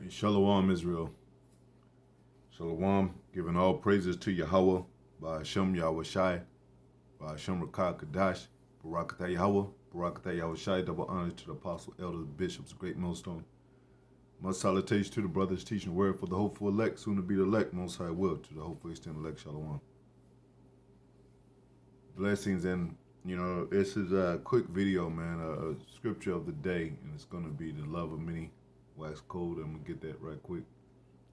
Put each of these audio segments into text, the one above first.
Shalom, Israel. Shalom, giving all praises to Yahweh, by Hashem Yahweh Shai, by Hashem Rakah Kadash, Barakatah Yahweh, Barakatah Yahweh Shai, double honor to the apostle, elders, bishops, great millstone. Much salutation to the brothers teaching the word for the hopeful elect, soon to be the elect, most high will, to the hopeful extended elect, Shalom. Blessings, and this is a quick video, man, a scripture of the day, and it's going to be the love of many wax cold. I'm going to get that right quick.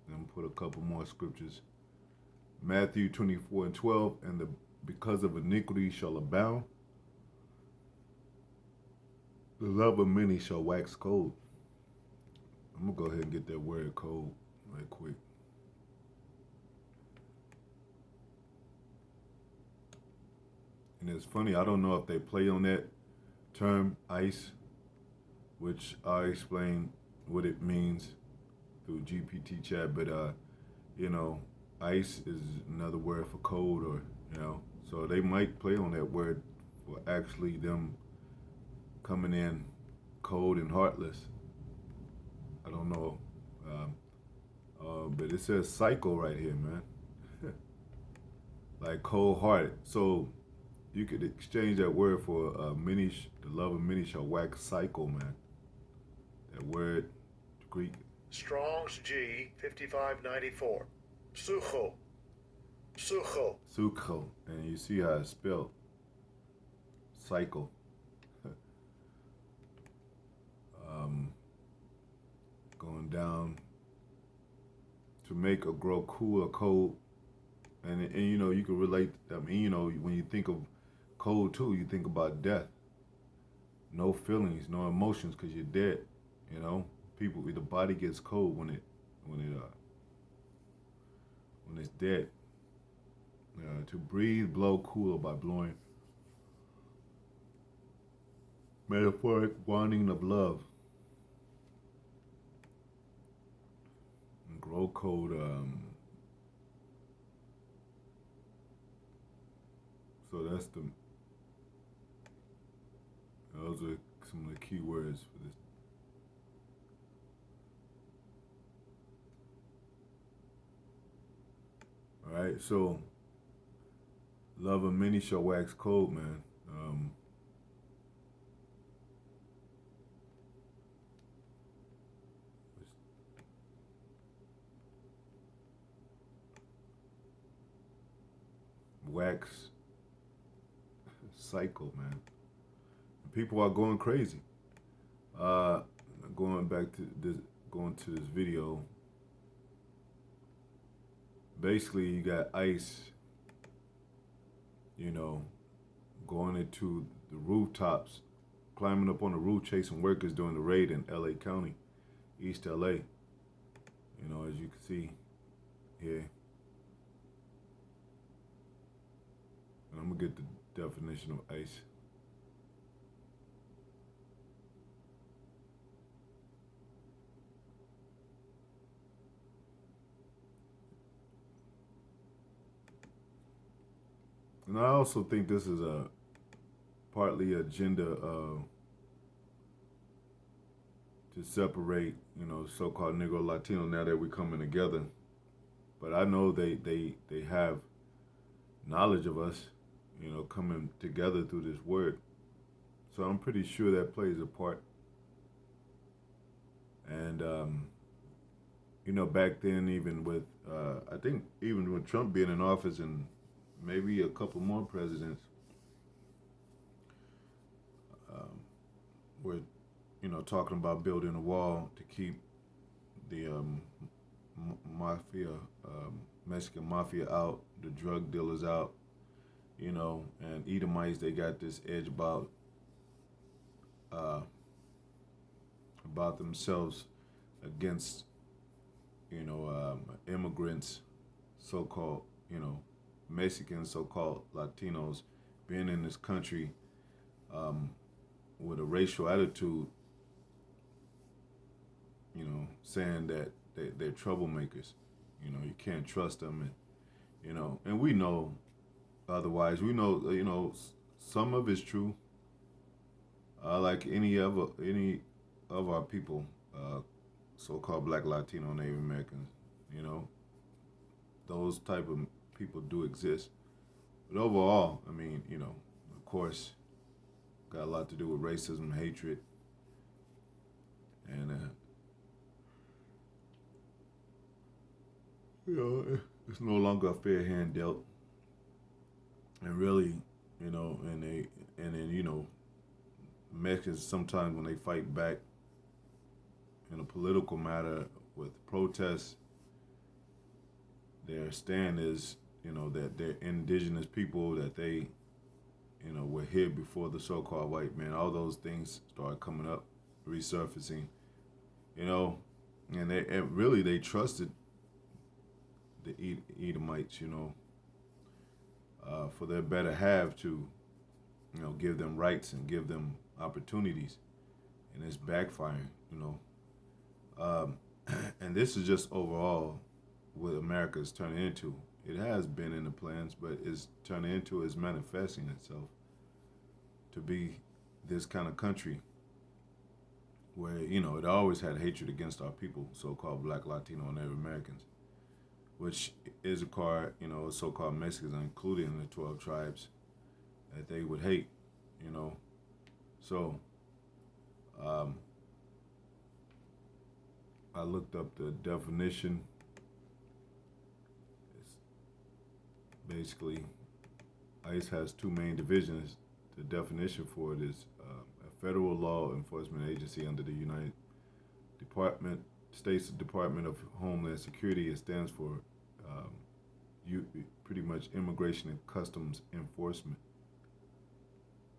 And put a couple more scriptures. Matthew 24:12, and because of iniquity shall abound, the love of many shall wax cold. I'm going to go ahead and get that word cold right quick. And it's funny, I don't know if they play on that term, ice, which I explain what it means through GPT chat, but ice is another word for cold, or so they might play on that word for actually them coming in cold and heartless. I don't know, but it says cycle right here, man. Like cold-hearted. So you could exchange that word for the love of many shall wax cycle, man. That word, Greek. Strong's G 5594. Sucho. Sucho. Sucho. And you see how it's spelled. Cycle. Going down to make or grow cool or cold. And you can relate. When you think of cold too, you think about death. No feelings, no emotions, because you're dead. The body gets cold when it's dead. To breathe, blow, cool by blowing. Metaphoric wanting of love. And grow cold. So those are some of the key words for this. All right, so love of many shall wax cold, man. Wax cycle, man. People are going crazy. Going to this video. Basically, you got ICE, going into the rooftops, climbing up on the roof, chasing workers during the raid in LA County, East LA. As you can see here. And I'm going to get the definition of ICE. And I also think this is a partly agenda to separate, so-called Negro Latino now that we're coming together. But I know they have knowledge of us, coming together through this word. So I'm pretty sure that plays a part. And, back then, even with, I think even with Trump being in office and maybe a couple more presidents, were, talking about building a wall to keep the mafia, Mexican mafia out, the drug dealers out, and Edomites, they got this edge about themselves against, immigrants, so-called, Mexicans, so-called Latinos, being in this country with a racial attitude, saying that they're troublemakers. You can't trust them, and we know otherwise. We know, some of it's true. Like any of our people, so-called Black, Latino, Native Americans. You know, those type of people do exist. But overall, I mean, of course, got a lot to do with racism, hatred, and it's no longer a fair hand dealt. And really, and then Mexicans sometimes when they fight back in a political matter with protests, their stand is, that they're indigenous people, that they, were here before the so-called white man. All those things start coming up, resurfacing, and they trusted the Edomites, for their better half to, give them rights and give them opportunities, and it's backfiring, and this is just overall what America is turning into. It has been in the plans, but it's turning into, it's manifesting itself to be this kind of country where, it always had hatred against our people, so-called Black, Latino, and Native Americans, which is so-called Mexicans, included in the 12 tribes, that they would hate, So, I looked up the definition. It's basically, ICE has two main divisions. The definition for it is a federal law enforcement agency under the United States Department of Homeland Security. It stands for pretty much Immigration and Customs Enforcement.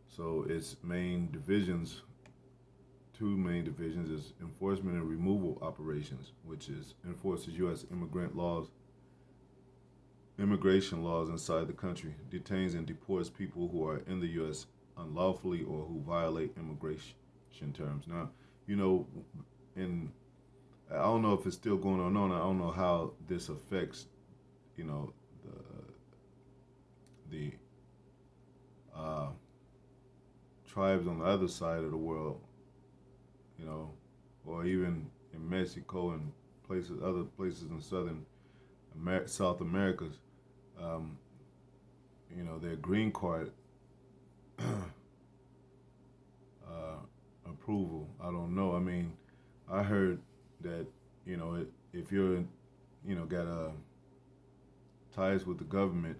So its main divisions, two main divisions, is enforcement and removal operations, which enforces U.S. immigration laws inside the country, detains and deports people who are in the U.S. unlawfully or who violate immigration terms. Now, I don't know if it's still going on. I don't know how this affects, the tribes on the other side of the world, or even in Mexico and other places in South Americas, their green card approval. I don't know. I mean, I heard that, if you're, got ties with the government,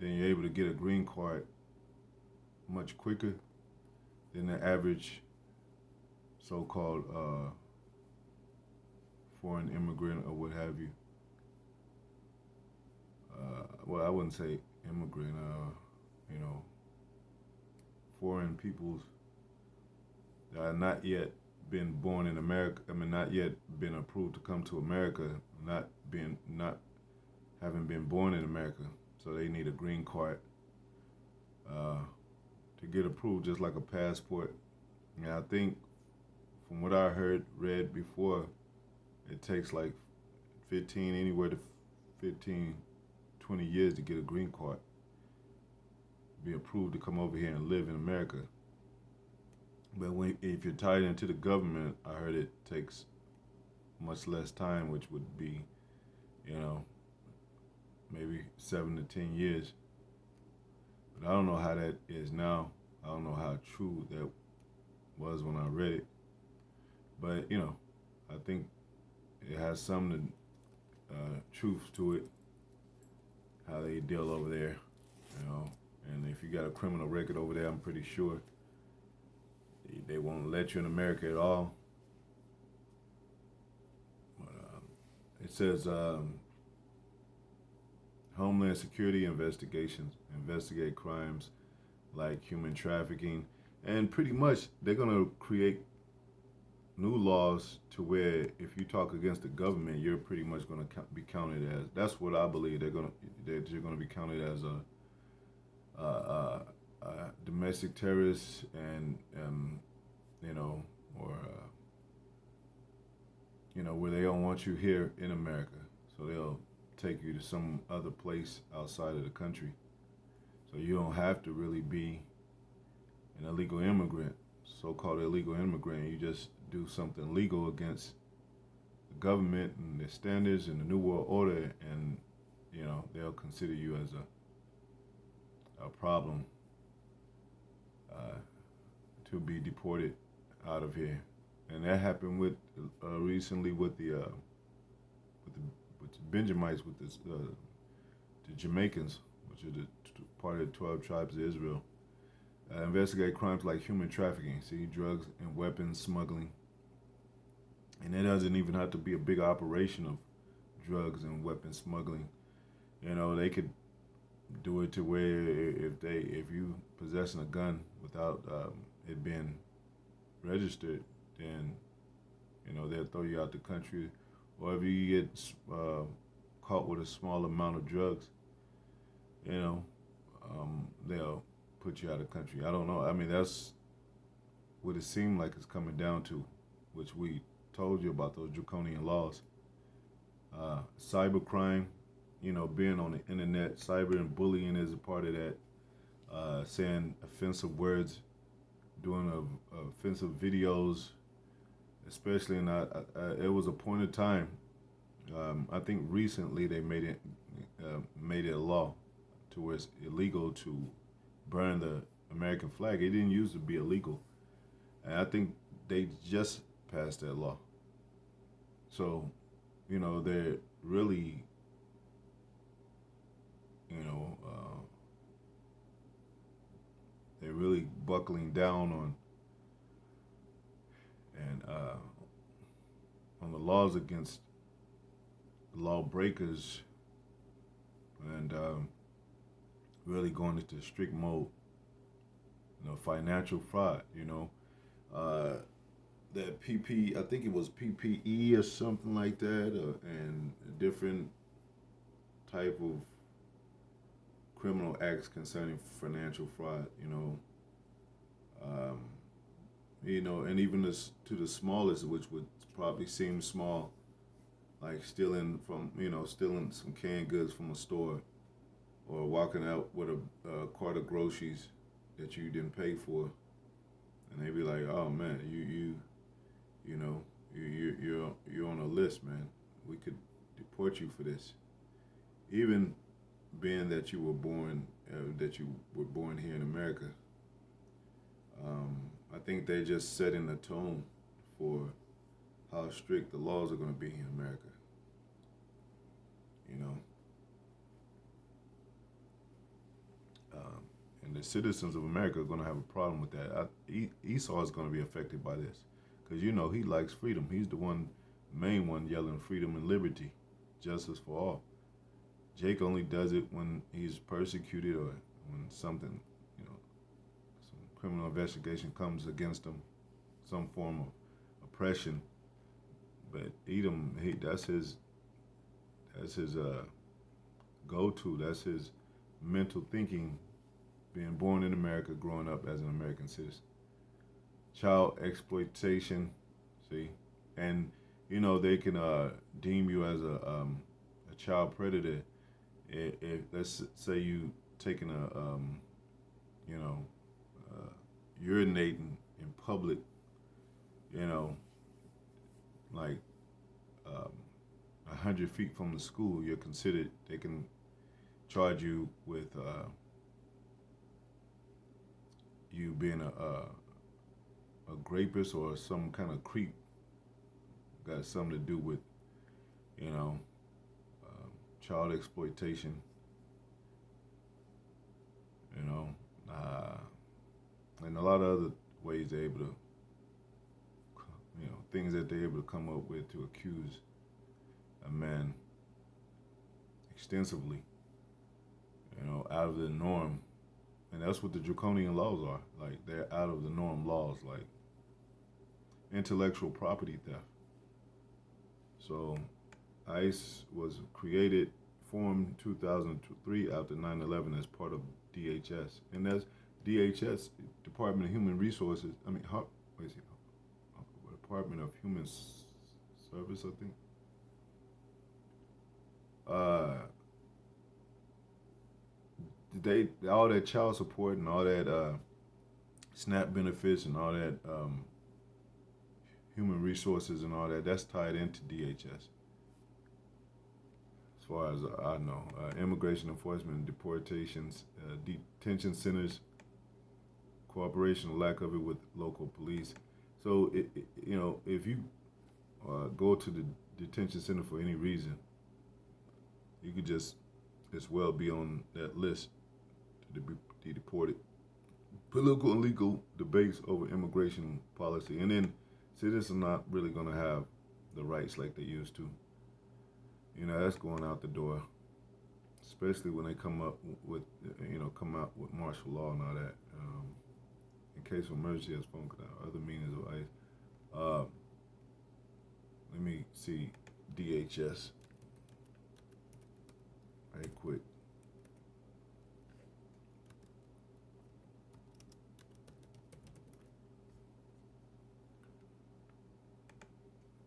then you're able to get a green card much quicker than the average so-called foreign immigrant or what have you. Well, I wouldn't say immigrant, foreign peoples that are not yet been born in America. I mean, not yet been approved to come to America, not having been born in America. So they need a green card to get approved, just like a passport. And I think, from what I read before, it takes like 15, 20 years to get a green card, be approved to come over here and live in America. But if you're tied into the government, I heard it takes much less time, which would be, maybe 7 to 10 years. But I don't know how that is now. I don't know how true that was when I read it. But, I think it has some truth to it, how they deal over there, And if you got a criminal record over there, I'm pretty sure they won't let you in America at all. But, it says Homeland Security investigations investigate crimes like human trafficking, and pretty much they're gonna create new laws to where if you talk against the government, you're pretty much gonna be counted as. That's what I believe. You're gonna be counted as a domestic terrorist, and where they don't want you here in America, so they'll take you to some other place outside of the country. So you don't have to really be an illegal immigrant, so-called illegal immigrant. You just do something legal against the government and their standards and the New World Order, and they'll consider you as a problem to be deported out of here. And that happened with recently with the Benjamites, with the Jamaicans, which are the part of the 12 tribes of Israel. Investigate crimes like human trafficking, drugs and weapons smuggling. And it doesn't even have to be a big operation of drugs and weapons smuggling. They could do it to where if you possessing a gun without it being registered, then they'll throw you out the country. Or if you get caught with a small amount of drugs, they'll put you out of the country. I don't know. I mean, that's what it seemed like it's coming down to, which we told you about, those draconian laws. Cybercrime, being on the internet, cyber and bullying is a part of that. Saying offensive words, doing offensive videos, especially in it was a point of time. I think recently they made it a law to where it's illegal to burn the American flag. It didn't used to be illegal, and I think they just passed that law. So, they're really, they're really buckling down on the laws against lawbreakers, and really going into strict mode. Financial fraud. That I think it was PPE or something like that, and a different type of criminal acts concerning financial fraud. And even to the smallest, which would probably seem small, like stealing some canned goods from a store, or walking out with a cart of groceries that you didn't pay for, and they be like, "Oh man, you're on a list, man. We could deport you for this." Even being that you were born here in America, I think they're just setting the tone for how strict the laws are going to be in America. And the citizens of America are going to have a problem with that. Esau is going to be affected by this, because he likes freedom. He's the main one yelling freedom and liberty, justice for all. Jake only does it when he's persecuted, or when something, some criminal investigation comes against him, some form of oppression. But Edom, that's his go-to. That's his mental thinking, being born in America, growing up as an American citizen. Child exploitation, and they can deem you as a child predator if let's say you taking urinating in public, like 100 feet from the school. You're considered. They can charge you with you being a rapist or some kind of creep. Got something to do with child exploitation. And a lot of other ways they're able to, things that they're able to come up with to accuse a man extensively, out of the norm. And that's what the draconian laws are. Like, they're out of the norm laws, like intellectual property theft. So ICE was formed 2003 after 9/11 as part of DHS. And that's DHS, Department of Human Resources. Department of Human Service, I think. All that child support and all that SNAP benefits and all that human resources and all that. That's tied into DHS. As far as I know, immigration enforcement, deportations, detention centers, cooperation or lack of it with local police. So, if you go to the detention center for any reason, you could just as well be on that list to be deported. Political and legal debates over immigration policy, and then citizens are not really going to have the rights like they used to. That's going out the door, especially when they come out with martial law and all that. In case of emergency, as phone other meanings of ICE. Let me see DHS right quick.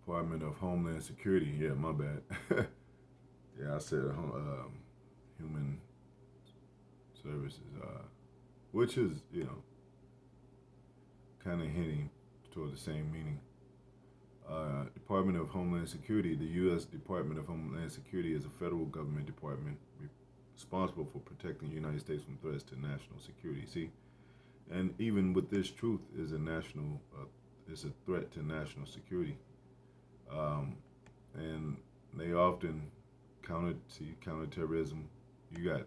Department of Homeland Security. Yeah, my bad. Yeah, I said Human Services, which is, kind of hinting toward the same meaning. Department of Homeland Security. The U.S. Department of Homeland Security is a federal government department responsible for protecting the United States from threats to national security. See, and even with this truth is is a threat to national security. And they often counterterrorism. You're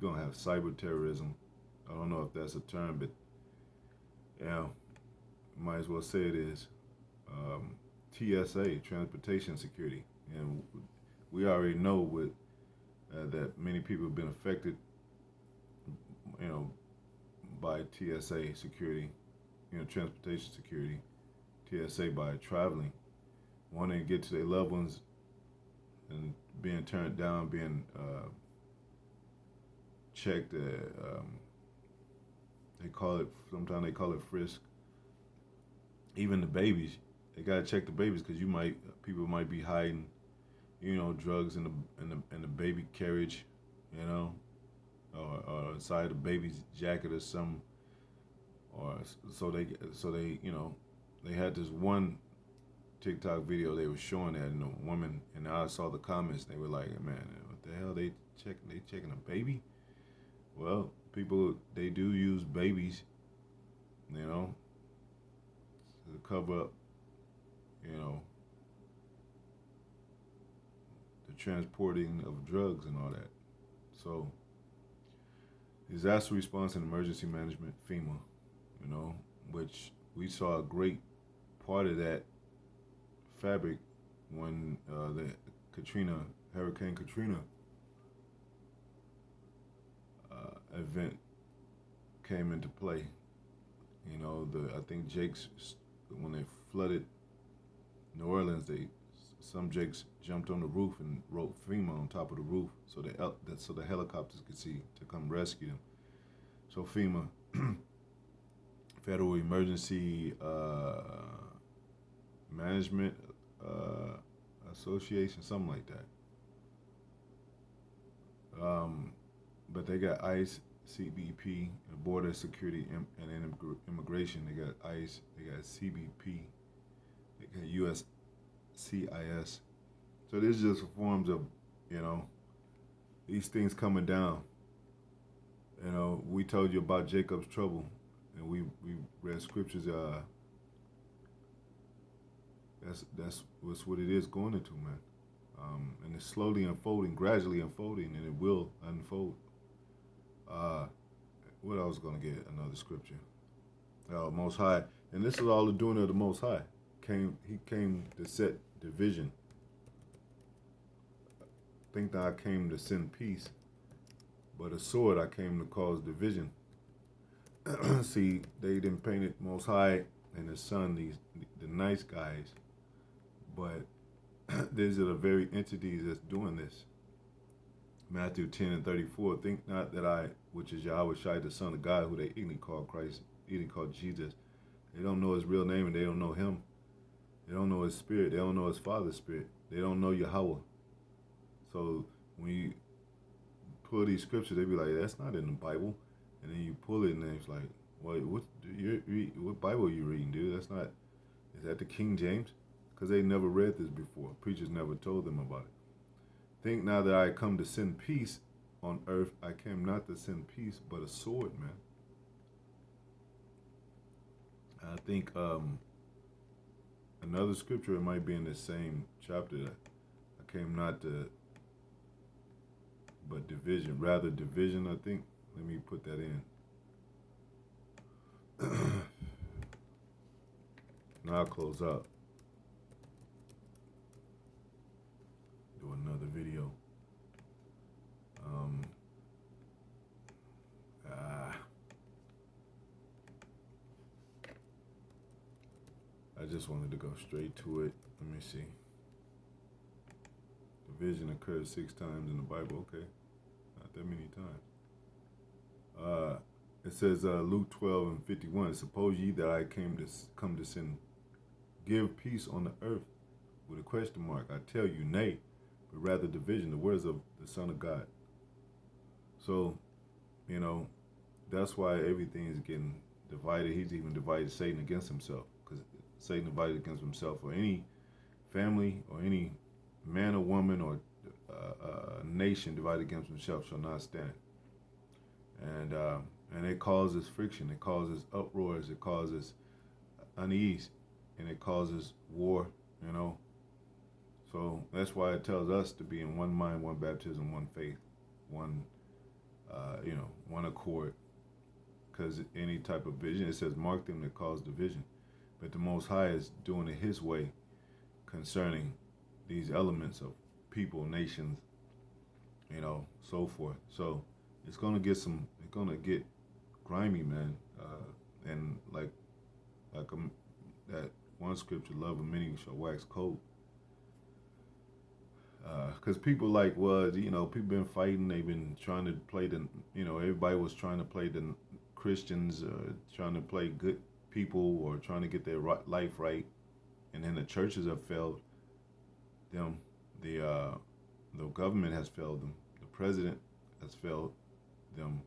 gonna have cyber terrorism. I don't know if that's a term, but might as well say it is. TSA, transportation security, and we already know that many people have been affected, by TSA security, transportation security, TSA by traveling, wanting to get to their loved ones, and being turned down, being checked. Sometimes they call it frisk. Even the babies, they gotta check the babies because people might be hiding, drugs in the baby carriage, or inside the baby's jacket or something. Or so they they had this one TikTok video they were showing that, and a woman, and I saw the comments. They were like, "Man, what the hell? They checking a baby?" Well, people, they do use babies, to cover up, the transporting of drugs and all that. So, disaster response and emergency management, FEMA, which we saw a great part of that fabric when the Hurricane Katrina event came into play. I think Jakes, when they flooded New Orleans, some Jakes jumped on the roof and wrote FEMA on top of the roof so the helicopters could see to come rescue them. So FEMA, Federal Emergency Management Association, something like that. But they got ICE, CBP, Border Security and Immigration. They got ICE, they got CBP, they got USCIS. So this is just forms of, these things coming down. We told you about Jacob's trouble, and we read scriptures. That's what it is going into, man. And it's slowly unfolding, gradually unfolding, and it will unfold. What I was going to get another scripture. Most High, and this is all the doing of the Most High. He came to set division. Think that I came to send peace, but a sword I came to cause division. See, they didn't paint it Most High and His Son, the nice guys, but these are the very entities that's doing this. Matthew 10:34, think not that I, which is Yahweh Shai, the Son of God, who they ignorantly call Christ, ignorantly call Jesus. They don't know His real name, and they don't know Him. They don't know His Spirit. They don't know His Father's Spirit. They don't know Yahweh. So when you pull these scriptures, they be like, that's not in the Bible. And then you pull it, and it's like, what Bible are you reading, dude? That's not. Is that the King James? Because they never read this before. Preachers never told them about it. Think now that I come to send peace on earth, I came not to send peace, but a sword, man. I think another scripture, it might be in the same chapter, that I came not to, but division, rather division, I think. Let me put that in. Now I'll close out. Do another video. I just wanted to go straight to it. Let me see. Division occurs 6 times in the Bible. Okay, not that many times. It says Luke 12:51. Suppose ye that I come to send, give peace on the earth, with a question mark. I tell you, nay, but rather division. The words of the Son of God. So, you know, that's why everything is getting divided. He's even divided Satan against himself, because Satan divided against himself, or any family or any man or woman or nation divided against himself shall not stand. And it causes friction, it causes uproars, it causes unease, and it causes war, you know. So that's why it tells us to be in one mind, one baptism, one faith, one one accord. Because any type of vision, it says, mark them that cause division. But the Most High is doing it His way concerning these elements of people, nations, you know, so forth. So it's gonna get grimy, man. And like that one scripture, love of many shall wax cold. Because people people been fighting. They've been trying to play everybody was trying to play the Christians, trying to play good people, or trying to get their life right. And then the churches have failed them. The government has failed them. The president has failed them.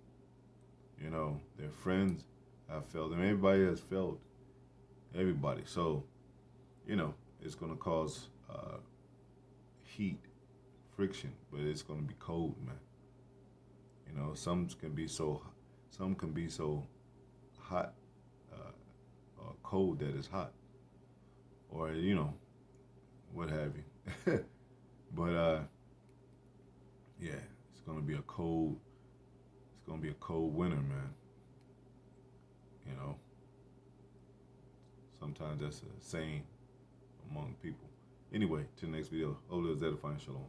You know, their friends have failed them. Everybody has failed everybody. So, you know, it's going to cause heat, friction, but it's going to be cold, man. You know, some can be so hot, or cold that it's hot, or you know, what have you. But yeah, it's gonna be a cold winter, man. You know, sometimes that's a saying among people. Anyway, to the next video. Ola is edifying. Shalom.